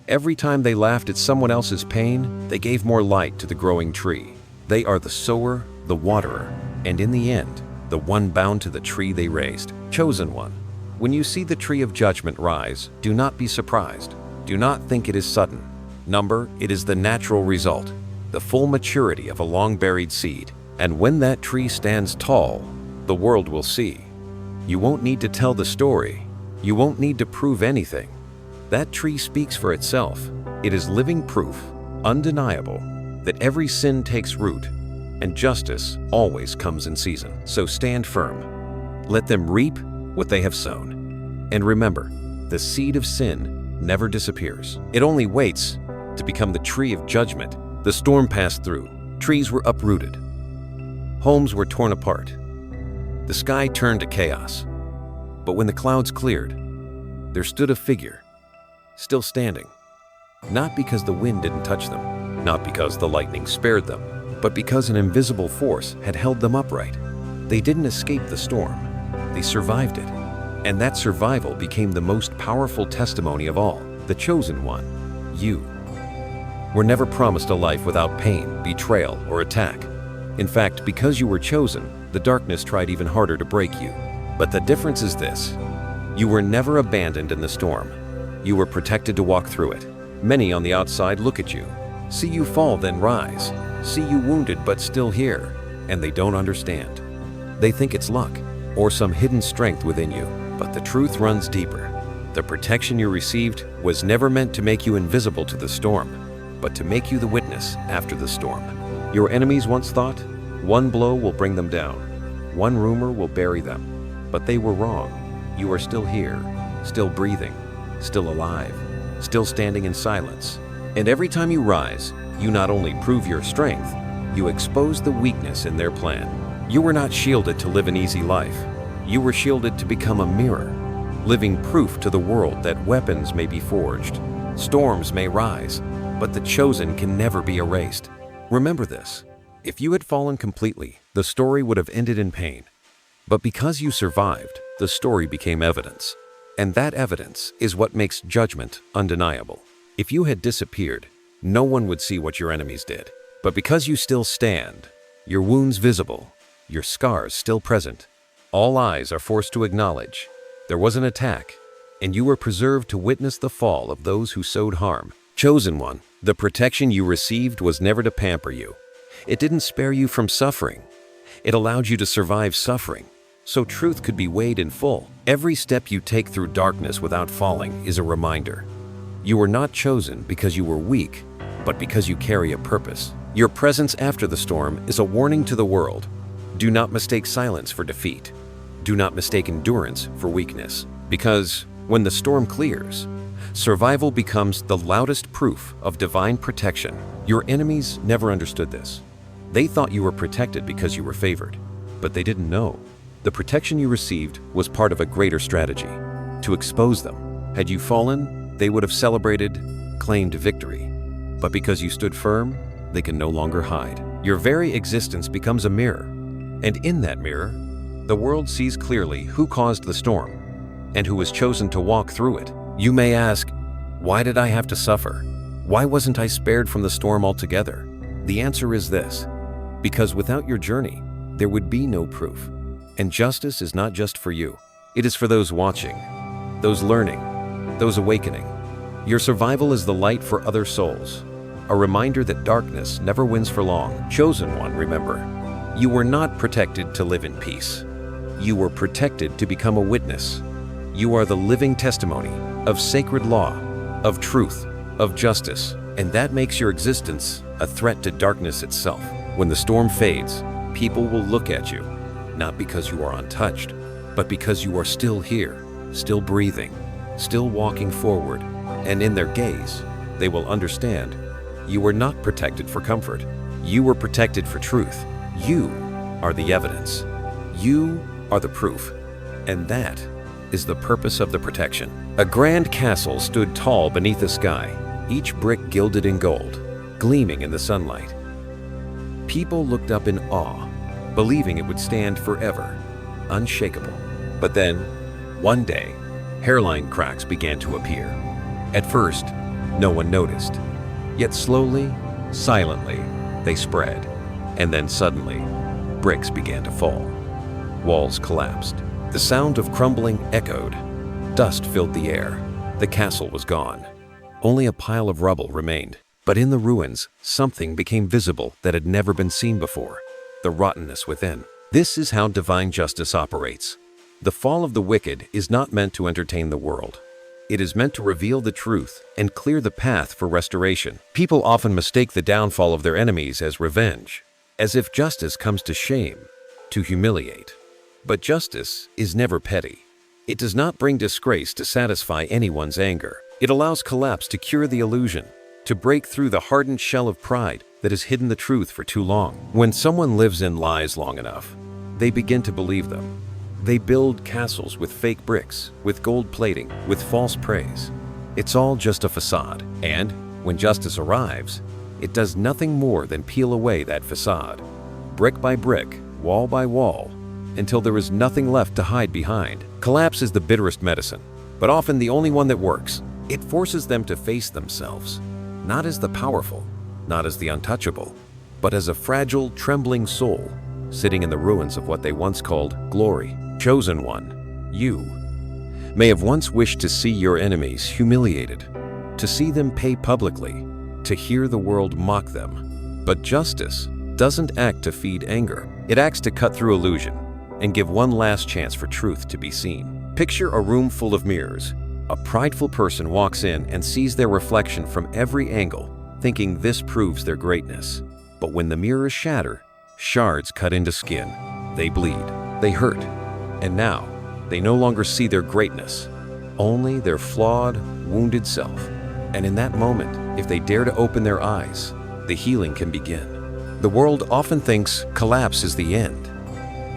Every time they laughed at someone else's pain, they gave more light to the growing tree. They are the sower, the waterer, and in the end, the one bound to the tree they raised. Chosen one. When you see the tree of judgment rise, do not be surprised. Do not think it is sudden. Number, it is the natural result, the full maturity of a long-buried seed. And when that tree stands tall, the world will see. You won't need to tell the story. You won't need to prove anything. That tree speaks for itself. It is living proof, undeniable, that every sin takes root and justice always comes in season. So stand firm. Let them reap what they have sown. And remember, the seed of sin never disappears. It only waits to become the tree of judgment. The storm passed through. Trees were uprooted. Homes were torn apart. The sky turned to chaos. But when the clouds cleared, there stood a figure, still standing. Not because the wind didn't touch them, not because the lightning spared them, but because an invisible force had held them upright. They didn't escape the storm. They survived it. And that survival became the most powerful testimony of all. The chosen one, you. were never promised a life without pain, betrayal, or attack. In fact, because you were chosen, the darkness tried even harder to break you. But the difference is this: you were never abandoned in the storm. You were protected to walk through it. Many on the outside look at you, see you fall then rise, see you wounded but still here, and they don't understand. They think it's luck or some hidden strength within you, but the truth runs deeper. The protection you received was never meant to make you invisible to the storm, but to make you the witness after the storm. Your enemies once thought, one blow will bring them down, one rumor will bury them. But they were wrong. You are still here, still breathing, still alive, still standing in silence. And every time you rise, you not only prove your strength, you expose the weakness in their plan. You were not shielded to live an easy life. You were shielded to become a mirror, living proof to the world that weapons may be forged, storms may rise, but the chosen can never be erased. Remember this: if you had fallen completely, the story would have ended in pain. But because you survived, the story became evidence. And that evidence is what makes judgment undeniable. If you had disappeared, no one would see what your enemies did. But because you still stand, your wounds visible, your scars still present, all eyes are forced to acknowledge there was an attack, and you were preserved to witness the fall of those who sowed harm. Chosen one, the protection you received was never to pamper you. It didn't spare you from suffering. It allowed you to survive suffering, so truth could be weighed in full. Every step you take through darkness without falling is a reminder. You were not chosen because you were weak, but because you carry a purpose. Your presence after the storm is a warning to the world. Do not mistake silence for defeat. Do not mistake endurance for weakness. Because when the storm clears, survival becomes the loudest proof of divine protection. Your enemies never understood this. They thought you were protected because you were favored, but they didn't know. The protection you received was part of a greater strategy, to expose them. Had you fallen, they would have celebrated, claimed victory. But because you stood firm, they can no longer hide. Your very existence becomes a mirror, and in that mirror, the world sees clearly who caused the storm and who was chosen to walk through it. You may ask, why did I have to suffer? Why wasn't I spared from the storm altogether? The answer is this: because without your journey, there would be no proof. And justice is not just for you. It is for those watching, those learning, those awakening. Your survival is the light for other souls, a reminder that darkness never wins for long. Chosen one, remember, you were not protected to live in peace. You were protected to become a witness. You are the living testimony of sacred law, of truth, of justice, and that makes your existence a threat to darkness itself. When the storm fades, people will look at you, not because you are untouched, but because you are still here, still breathing, still walking forward, and in their gaze, they will understand you were not protected for comfort. You were protected for truth. You are the evidence. You are the proof. And that is the purpose of the protection. A grand castle stood tall beneath the sky, each brick gilded in gold, gleaming in the sunlight. People looked up in awe, believing it would stand forever, unshakable. But then, one day, hairline cracks began to appear. At first, no one noticed. Yet slowly, silently, they spread. And then suddenly, bricks began to fall. Walls collapsed. The sound of crumbling echoed. Dust filled the air. The castle was gone. Only a pile of rubble remained. But in the ruins, something became visible that had never been seen before: the rottenness within. This is how divine justice operates. The fall of the wicked is not meant to entertain the world. It is meant to reveal the truth and clear the path for restoration. People often mistake the downfall of their enemies as revenge, as if justice comes to shame, to humiliate. But justice is never petty. It does not bring disgrace to satisfy anyone's anger. It allows collapse to cure the illusion, to break through the hardened shell of pride that has hidden the truth for too long. When someone lives in lies long enough, they begin to believe them. They build castles with fake bricks, with gold plating, with false praise. It's all just a facade. And when justice arrives, it does nothing more than peel away that facade, brick by brick, wall by wall, until there is nothing left to hide behind. Collapse is the bitterest medicine, but often the only one that works. It forces them to face themselves, not as the powerful, not as the untouchable, but as a fragile, trembling soul sitting in the ruins of what they once called glory. Chosen one, you may have once wished to see your enemies humiliated, to see them pay publicly, to hear the world mock them. But justice doesn't act to feed anger. It acts to cut through illusion and give one last chance for truth to be seen. Picture a room full of mirrors. A prideful person walks in and sees their reflection from every angle, thinking this proves their greatness. But when the mirrors shatter, shards cut into skin. They bleed, they hurt, and now they no longer see their greatness, only their flawed, wounded self. And in that moment, if they dare to open their eyes, the healing can begin. The world often thinks collapse is the end,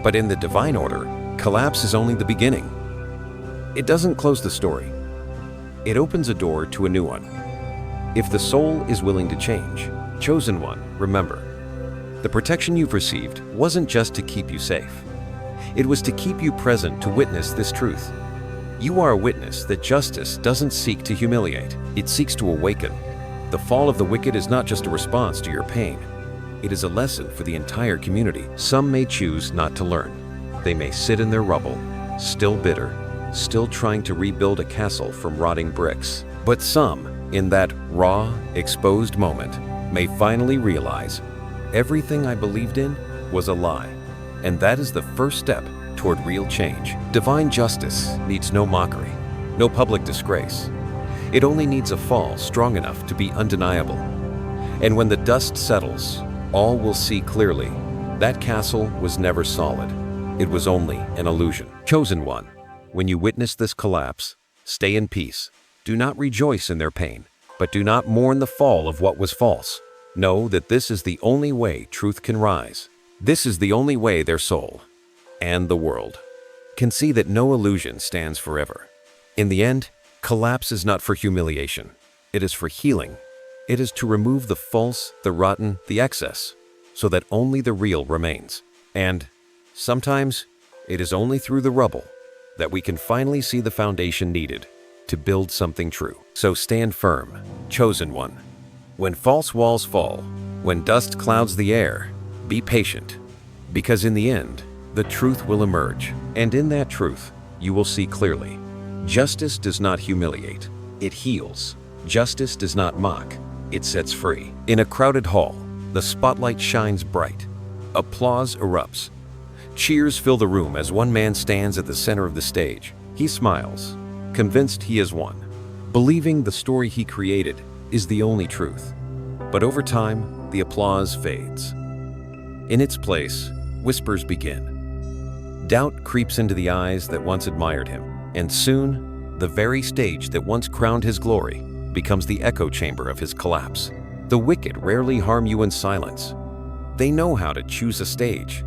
but in the divine order, collapse is only the beginning. It doesn't close the story. It opens a door to a new one. If the soul is willing to change, chosen one, remember, the protection you've received wasn't just to keep you safe. It was to keep you present to witness this truth. You are a witness that justice doesn't seek to humiliate, it seeks to awaken. The fall of the wicked is not just a response to your pain. It is a lesson for the entire community. Some may choose not to learn. They may sit in their rubble, still bitter, still trying to rebuild a castle from rotting bricks. But some, in that raw, exposed moment, may finally realize everything I believed in was a lie. And that is the first step toward real change. Divine justice needs no mockery, no public disgrace. It only needs a fall strong enough to be undeniable. And when the dust settles, all will see clearly that castle was never solid. It was only an illusion. Chosen one, when you witness this collapse, stay in peace. Do not rejoice in their pain, but do not mourn the fall of what was false. Know that this is the only way truth can rise. This is the only way their soul and the world can see that no illusion stands forever. In the end, collapse is not for humiliation. It is for healing. It is to remove the false, the rotten, the excess, so that only the real remains. And sometimes it is only through the rubble that we can finally see the foundation needed to build something true. So stand firm, chosen one. When false walls fall, when dust clouds the air, be patient, because in the end, the truth will emerge. And in that truth, you will see clearly. Justice does not humiliate, it heals. Justice does not mock, it sets free. In a crowded hall, the spotlight shines bright. Applause erupts. Cheers fill the room as one man stands at the center of the stage. He smiles, convinced he has won, believing the story he created is the only truth. But over time, the applause fades. In its place, whispers begin. Doubt creeps into the eyes that once admired him, and soon, the very stage that once crowned his glory becomes the echo chamber of his collapse. The wicked rarely harm you in silence. They know how to choose a stage.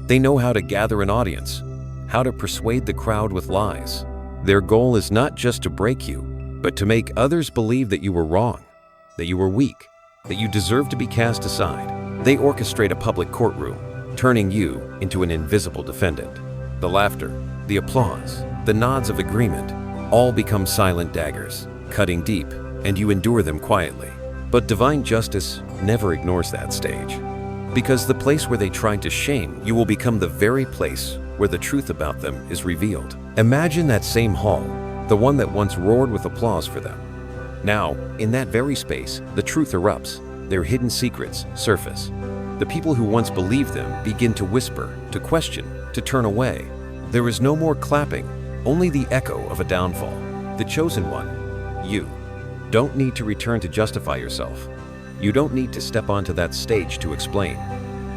They know how to gather an audience, how to persuade the crowd with lies. Their goal is not just to break you, but to make others believe that you were wrong, that you were weak, that you deserve to be cast aside. They orchestrate a public courtroom, turning you into an invisible defendant. The laughter, the applause, the nods of agreement, all become silent daggers, cutting deep, and you endure them quietly. But divine justice never ignores that stage. Because the place where they tried to shame you will become the very place where the truth about them is revealed. Imagine that same hall, the one that once roared with applause for them. Now, in that very space, the truth erupts. Their hidden secrets surface. The people who once believed them begin to whisper, to question, to turn away. There is no more clapping, only the echo of a downfall. The chosen one, you, don't need to return to justify yourself. You don't need to step onto that stage to explain,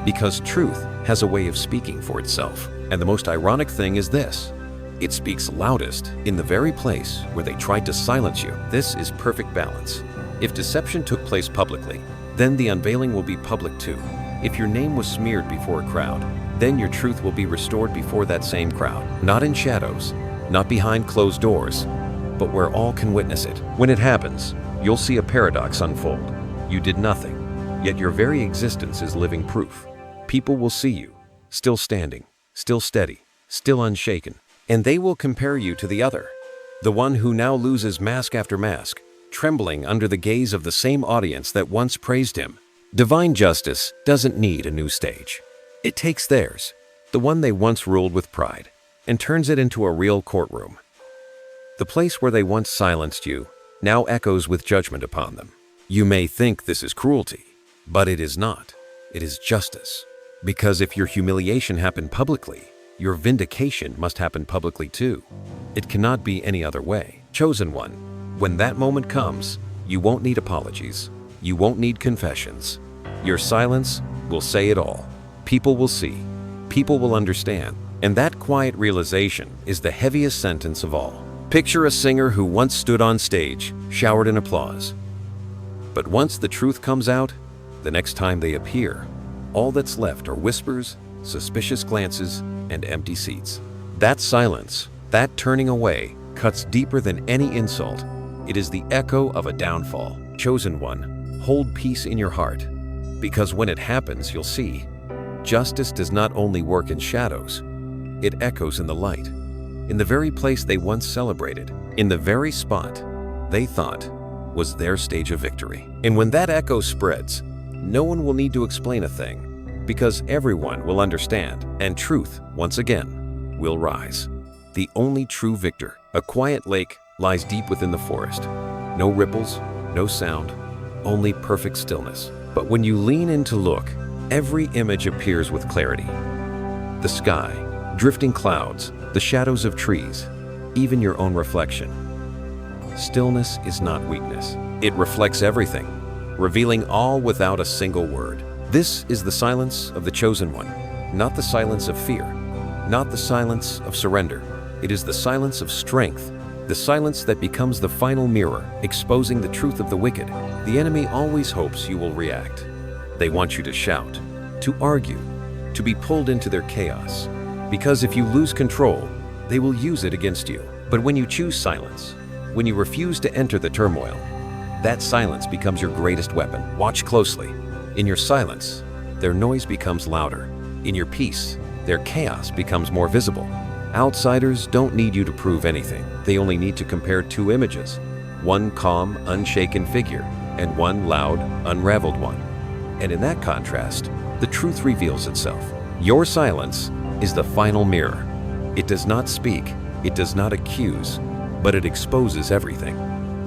because truth has a way of speaking for itself. And the most ironic thing is this: it speaks loudest in the very place where they tried to silence you. This is perfect balance. If deception took place publicly, then the unveiling will be public too. If your name was smeared before a crowd, then your truth will be restored before that same crowd. Not in shadows, not behind closed doors, but where all can witness it. When it happens, you'll see a paradox unfold. You did nothing, yet your very existence is living proof. People will see you, still standing, still steady, still unshaken, and they will compare you to the other, the one who now loses mask after mask, trembling under the gaze of the same audience that once praised him. Divine justice doesn't need a new stage. It takes theirs, the one they once ruled with pride, and turns it into a real courtroom. The place where they once silenced you now echoes with judgment upon them. You may think this is cruelty, but it is not. It is justice. Because if your humiliation happened publicly, your vindication must happen publicly too. It cannot be any other way. Chosen one, when that moment comes, you won't need apologies. You won't need confessions. Your silence will say it all. People will see. People will understand. And that quiet realization is the heaviest sentence of all. Picture a singer who once stood on stage, showered in applause. But once the truth comes out, the next time they appear, all that's left are whispers, suspicious glances, and empty seats. That silence, that turning away, cuts deeper than any insult. It is the echo of a downfall. Chosen one, hold peace in your heart, because when it happens, you'll see, justice does not only work in shadows, it echoes in the light, in the very place they once celebrated, in the very spot they thought was their stage of victory. And when that echo spreads, no one will need to explain a thing, because everyone will understand, and truth, once again, will rise. The only true victor. A quiet lake lies deep within the forest. No ripples, no sound, only perfect stillness. But when you lean in to look, every image appears with clarity. The sky, drifting clouds, the shadows of trees, even your own reflection. Stillness is not weakness. It reflects everything, revealing all without a single word. This is the silence of the chosen one, not the silence of fear, not the silence of surrender. It is the silence of strength, the silence that becomes the final mirror, exposing the truth of the wicked. The enemy always hopes you will react. They want you to shout, to argue, to be pulled into their chaos. Because if you lose control, they will use it against you. But when you choose silence, when you refuse to enter the turmoil, that silence becomes your greatest weapon. Watch closely. In your silence, their noise becomes louder. In your peace, their chaos becomes more visible. Outsiders don't need you to prove anything. They only need to compare two images, one calm, unshaken figure, and one loud, unraveled one. And in that contrast, the truth reveals itself. Your silence is the final mirror. It does not speak, it does not accuse, but it exposes everything.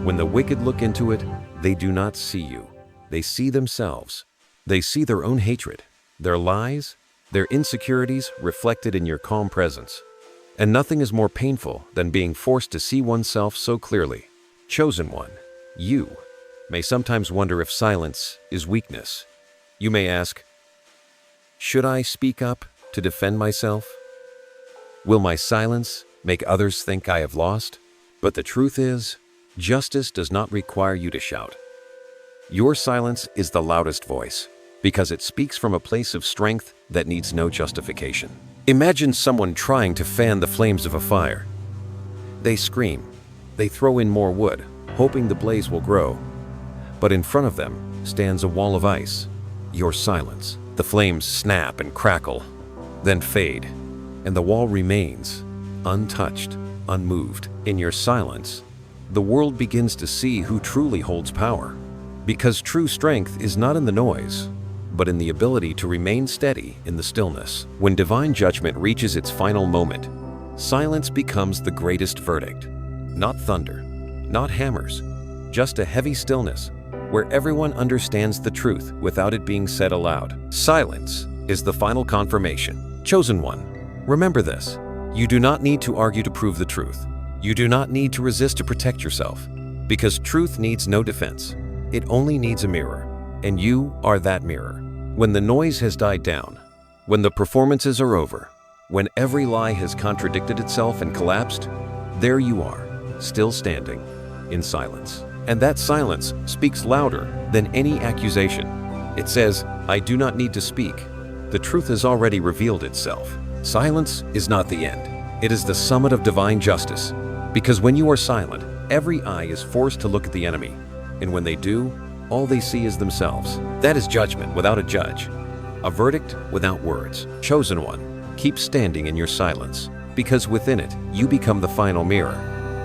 When the wicked look into it, they do not see you. They see themselves. They see their own hatred, their lies, their insecurities reflected in your calm presence. And nothing is more painful than being forced to see oneself so clearly. Chosen one, you may sometimes wonder if silence is weakness. You may ask, should I speak up to defend myself? Will my silence make others think I have lost? But the truth is, justice does not require you to shout. Your silence is the loudest voice, because it speaks from a place of strength that needs no justification. Imagine someone trying to fan the flames of a fire. They scream, they throw in more wood, hoping the blaze will grow. But in front of them stands a wall of ice, your silence. The flames snap and crackle, then fade, and the wall remains, untouched, unmoved. In your silence, the world begins to see who truly holds power. Because true strength is not in the noise, but in the ability to remain steady in the stillness. When divine judgment reaches its final moment, silence becomes the greatest verdict. Not thunder, not hammers, just a heavy stillness where everyone understands the truth without it being said aloud. Silence is the final confirmation. Chosen one, remember this. You do not need to argue to prove the truth. You do not need to resist to protect yourself, because truth needs no defense. It only needs a mirror, and you are that mirror. When the noise has died down, when the performances are over, when every lie has contradicted itself and collapsed, there you are, still standing, in silence. And that silence speaks louder than any accusation. It says, I do not need to speak. The truth has already revealed itself. Silence is not the end. It is the summit of divine justice. Because when you are silent, every eye is forced to look at the enemy. And when they do, all they see is themselves. That is judgment without a judge. A verdict without words. Chosen one, keep standing in your silence, because within it, you become the final mirror.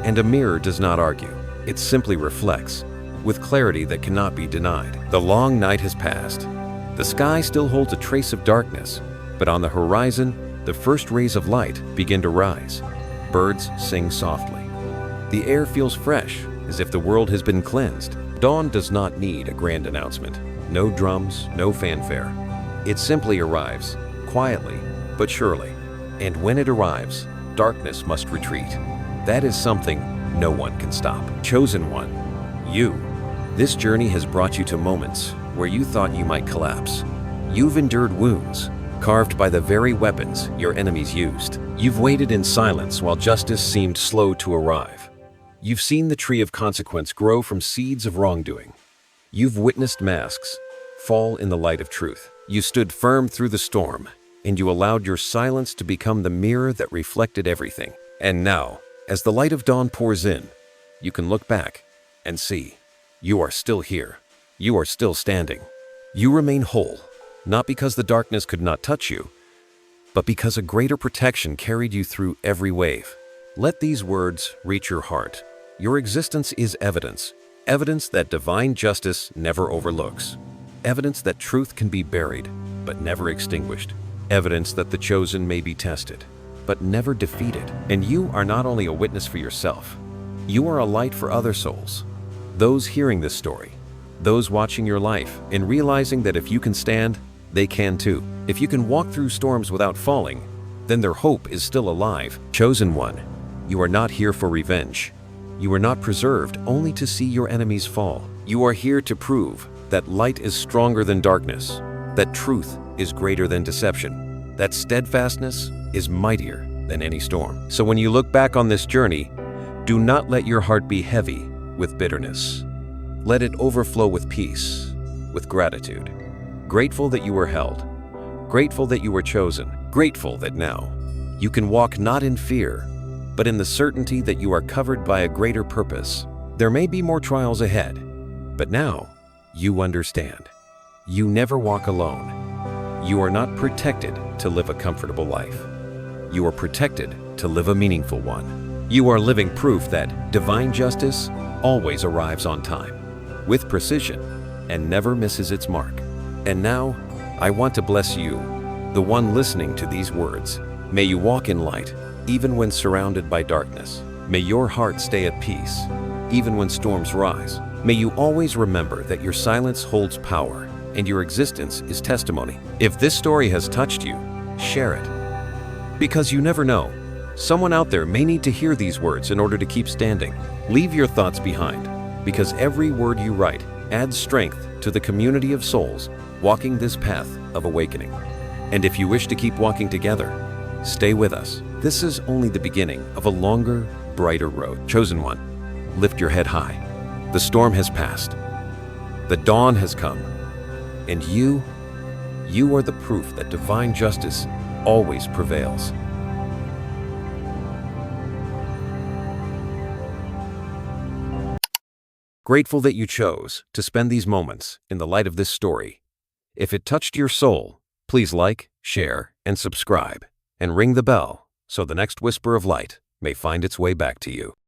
And a mirror does not argue. It simply reflects, with clarity that cannot be denied. The long night has passed. The sky still holds a trace of darkness, but on the horizon, the first rays of light begin to rise. Birds sing softly. The air feels fresh, as if the world has been cleansed. Dawn does not need a grand announcement. No drums, no fanfare. It simply arrives, quietly but surely. And when it arrives, darkness must retreat. That is something no one can stop. Chosen one, you. This journey has brought you to moments where you thought you might collapse. You've endured wounds, carved by the very weapons your enemies used. You've waited in silence while justice seemed slow to arrive. You've seen the tree of consequence grow from seeds of wrongdoing. You've witnessed masks fall in the light of truth. You stood firm through the storm, and you allowed your silence to become the mirror that reflected everything. And now, as the light of dawn pours in, you can look back and see you are still here. You are still standing. You remain whole, not because the darkness could not touch you, but because a greater protection carried you through every wave. Let these words reach your heart. Your existence is evidence. Evidence that divine justice never overlooks. Evidence that truth can be buried, but never extinguished. Evidence that the chosen may be tested, but never defeated. And you are not only a witness for yourself, you are a light for other souls. Those hearing this story, those watching your life, and realizing that if you can stand, they can too. If you can walk through storms without falling, then their hope is still alive. Chosen one, you are not here for revenge. You are not preserved only to see your enemies fall. You are here to prove that light is stronger than darkness, that truth is greater than deception, that steadfastness is mightier than any storm. So when you look back on this journey, do not let your heart be heavy with bitterness. Let it overflow with peace, with gratitude. Grateful that you were held, grateful that you were chosen, grateful that now you can walk not in fear, but in the certainty that you are covered by a greater purpose. There may be more trials ahead, but now you understand. You never walk alone. You are not protected to live a comfortable life. You are protected to live a meaningful one. You are living proof that divine justice always arrives on time, with precision, and never misses its mark. And now, I want to bless you, the one listening to these words. May you walk in light, even when surrounded by darkness. May your heart stay at peace, even when storms rise. May you always remember that your silence holds power, and your existence is testimony. If this story has touched you, share it. Because you never know, someone out there may need to hear these words in order to keep standing. Leave your thoughts behind, because every word you write adds strength to the community of souls walking this path of awakening. And if you wish to keep walking together, stay with us. This is only the beginning of a longer, brighter road. Chosen one, lift your head high. The storm has passed. The dawn has come. And you are the proof that divine justice always prevails. Grateful that you chose to spend these moments in the light of this story. If it touched your soul, please like, share, and subscribe, and ring the bell so the next whisper of light may find its way back to you.